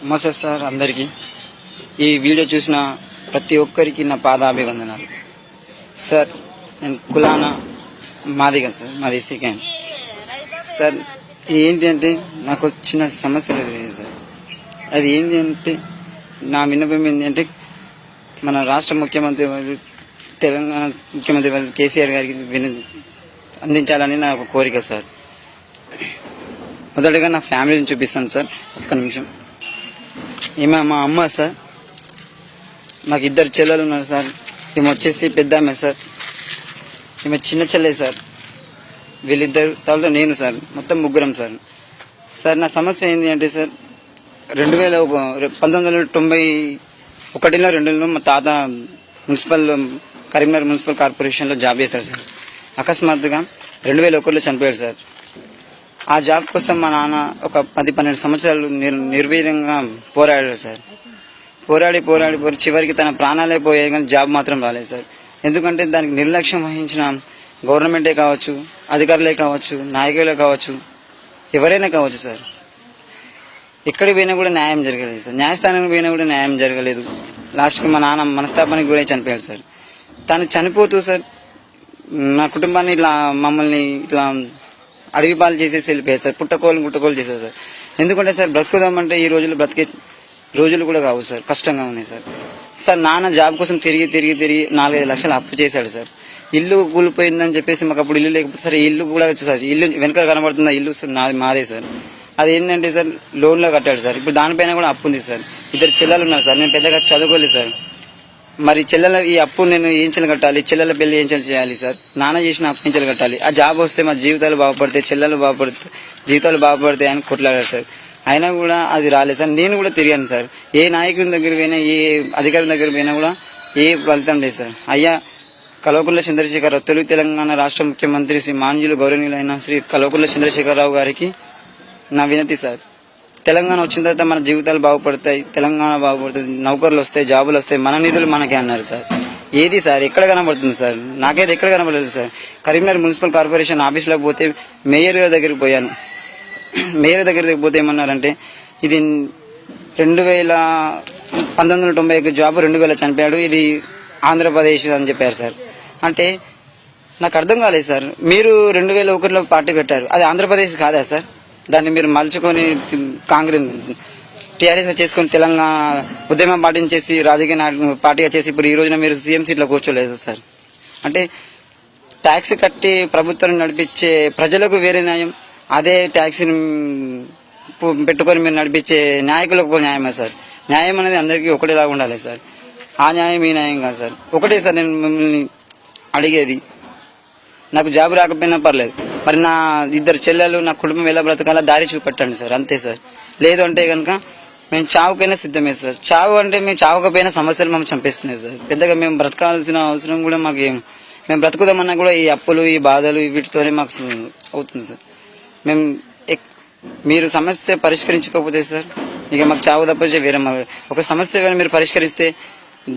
నమస్తే సార్ అందరికీ. ఈ వీడియో చూసిన ప్రతి ఒక్కరికి నా పాదాభివందనాలు. సార్ నేను కులానా మాదిగా సార్, మాది సికాన్ సార్. ఏంటి అంటే నాకు చిన్న సమస్య లేదు సార్. అది ఏంటి అంటే నా విన్నపం ఏంటి అంటే మన రాష్ట్ర ముఖ్యమంత్రి వారు, తెలంగాణ ముఖ్యమంత్రి వారు కేసీఆర్ గారికి అందించాలని నా ఒక కోరిక సార్. మొదటగా నా ఫ్యామిలీని చూపిస్తాను సార్. ఒక్క నిమిషం. ఈమె మా అమ్మ సార్. నాకు 2 చెల్లెలు ఉన్నారు సార్. ఈమె వచ్చేసి పెద్ద ఆమె సార్. ఈమె చిన్న చెల్లె సార్. వీళ్ళిద్దరు తర్వాత నేను సార్. మొత్తం ముగ్గురం సార్. సార్ నా సమస్య ఏంటి అంటే సార్ 1991లో 2లో మా తాత కరీంనగర్ మున్సిపల్ కార్పొరేషన్లో జాబ్ చేశారు సార్. అకస్మాత్తుగా 2001లో చనిపోయాడు సార్. ఆ జాబ్ కోసం మా నాన్న ఒక 10-12 సంవత్సరాలు నిర్వీర్యంగా పోరాడాడు సార్. పోరాడి చివరికి తన ప్రాణాలే పోయాయి, కానీ జాబ్ మాత్రం రాలేదు సార్. ఎందుకంటే దానికి నిర్లక్ష్యం వహించిన గవర్నమెంటే కావచ్చు, అధికారులే కావచ్చు, నాయకులే కావచ్చు, ఎవరైనా కావచ్చు సార్. ఎక్కడికి పోయినా కూడా న్యాయం జరగలేదు సార్. న్యాయస్థానానికి పోయినా కూడా న్యాయం జరగలేదు. లాస్ట్కి మా నాన్న మనస్తాపానికి గురై చనిపోయాడు సార్. తను చనిపోతూ సార్ నా కుటుంబాన్ని మమ్మల్ని అడవి పాలు చేసేసి వెళ్ళిపోయారు సార్. గుట్టకోలు చేశారు సార్. ఎందుకంటే సార్ బ్రతుకుదామంటే ఈ రోజుల్లో బ్రతికే రోజులు కూడా కావు సార్. కష్టంగా ఉన్నాయి సార్. సార్ నాన్న జాబ్ కోసం తిరిగి 4-5 లక్షలు అప్పు చేశాడు సార్. ఇల్లు కూలిపోయిందని చెప్పేసి మాకు అప్పుడు ఇల్లు లేకపోతే సార్ ఇల్లు కూడా వచ్చి సార్, ఇల్లు వెనక కనబడుతుంది ఇల్లు సార్, మాదే సార్. అది ఏంటంటే సార్ లోన్లో కట్టాడు సార్. ఇప్పుడు దానిపైన కూడా అప్పు ఉంది సార్. 2 చెల్లెలు ఉన్నారు సార్. నేను పెద్దగా చదువుకోలేదు సార్. మరి చెల్లెల ఈ అప్పు నేను ఏం కట్టాలి? చెల్లెల పెళ్లి ఏం చేయాలి సార్? నాన్న చేసిన అప్పు ఏం కట్టాలి? ఆ జాబ్ వస్తే మా జీవితాలు బాగుపడతాయి, చెల్లెలు జీవితాలు బాగుపడతాయి అని కొట్లాడారు సార్. అయినా కూడా అది రాలేదు సార్. నేను కూడా తిరిగాను సార్. ఏ నాయకుని దగ్గర పోయినా, ఏ అధికారి దగ్గర పోయినా కూడా ఏ ఫలితం లేదు సార్. అయ్యా కల్వకుంట్ల చంద్రశేఖరరావు, తెలుగు తెలంగాణ రాష్ట్ర ముఖ్యమంత్రి శ్రీ మాన్యులు గౌరవనీయులైన శ్రీ కల్వకుంట్ల చంద్రశేఖరరావు గారికి నా వినతి సార్. తెలంగాణ వచ్చిన తర్వాత మన జీవితాలు బాగుపడతాయి, తెలంగాణ బాగుపడుతుంది, నౌకర్లు వస్తాయి, జాబులు వస్తాయి, మన నిధులు మనకే అన్నారు సార్. ఏది సార్ ఎక్కడ కనబడుతుంది సార్? నాకైతే ఎక్కడ కనబడలేదు సార్. కరీంనగర్ మున్సిపల్ కార్పొరేషన్ ఆఫీస్లోకి పోతే మేయర్ దగ్గరికి పోయాను. మేయర్ దగ్గరికి పోతే ఏమన్నారంటే ఇది 1991 జాబ్ 2000 చనిపోయాడు, ఇది ఆంధ్రప్రదేశ్ అని చెప్పారు సార్. అంటే నాకు అర్థం కాలేదు సార్. మీరు 2001లో పార్టీ పెట్టారు, అది ఆంధ్రప్రదేశ్ కాదా సార్? దాన్ని మీరు మలుచుకొని కాంగ్రెస్ టీఆర్ఎస్ చేసుకొని తెలంగాణ ఉద్యమం పాటించేసి రాజకీయ పార్టీగా చేసి ఇప్పుడు ఈ రోజున మీరు సీఎం సీట్లో కూర్చోలేదు సార్. అంటే ట్యాక్స్ కట్టి ప్రభుత్వాన్ని నడిపించే ప్రజలకు వేరే న్యాయం, అదే ట్యాక్సీని పెట్టుకొని మీరు నడిపించే నాయకులకు న్యాయమే సార్. న్యాయం అనేది అందరికీ ఒకటేలాగా ఉండాలి సార్. ఆ న్యాయం ఈ న్యాయం కాదు సార్. ఒకటే సార్ నేను మిమ్మల్ని అడిగేది, నాకు జాబ్ రాకపోయినా పర్లేదు, మరి నా 2 చెల్లెలు, నా కుటుంబం ఎలా బ్రతకాలా దారి చూపెట్టండి సార్. అంతే సార్. లేదు అంటే కనుక మేము చావుకైనా సిద్ధమే సార్. చావు అంటే మేము చావకపోయినా సమస్యలు మేము చంపేస్తున్నాయి సార్. పెద్దగా మేము బ్రతకాల్సిన అవసరం కూడా మాకేం, మేము బ్రతుకుదామన్నా కూడా ఈ అప్పులు, ఈ బాధలు వీటితోనే మాకు అవుతుంది సార్. మీరు సమస్య పరిష్కరించకపోతే సార్ ఇక మాకు చావు తప్ప వేరే ఒక సమస్య మీరు పరిష్కరిస్తే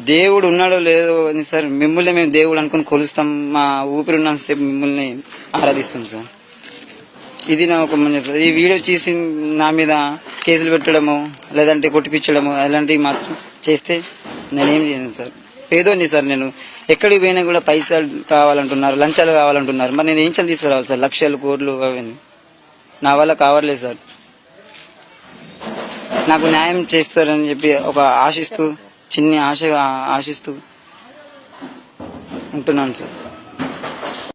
దేవుడు ఉన్నాడో లేదో అని సార్ మిమ్మల్ని మేము దేవుడు అనుకుని కొలుస్తాం. మా ఊపిరి ఉన్న సేపు మిమ్మల్ని ఆరాధిస్తాం సార్. ఇది నా ఒక ఈ వీడియో చేసి నా మీద కేసులు పెట్టడము లేదంటే కొట్టిపించడము అలాంటివి మాత్రం చేస్తే నేనేం చేయను సార్. పేదోని సార్. నేను ఎక్కడికి పోయినా కూడా పైసలు కావాలంటున్నారు, లంచాలు కావాలంటున్నారు. మరి నేను ఏం తీసుకురావాలి సార్? లక్షలు, కోట్లు అవన్నీ నా వల్ల కావట్లేదు సార్. నాకు న్యాయం చేస్తారని చెప్పి ఒక ఆశిస్తూ చిన్ని ఆశగా ఆశిస్తూ ఉంటున్నాను సార్.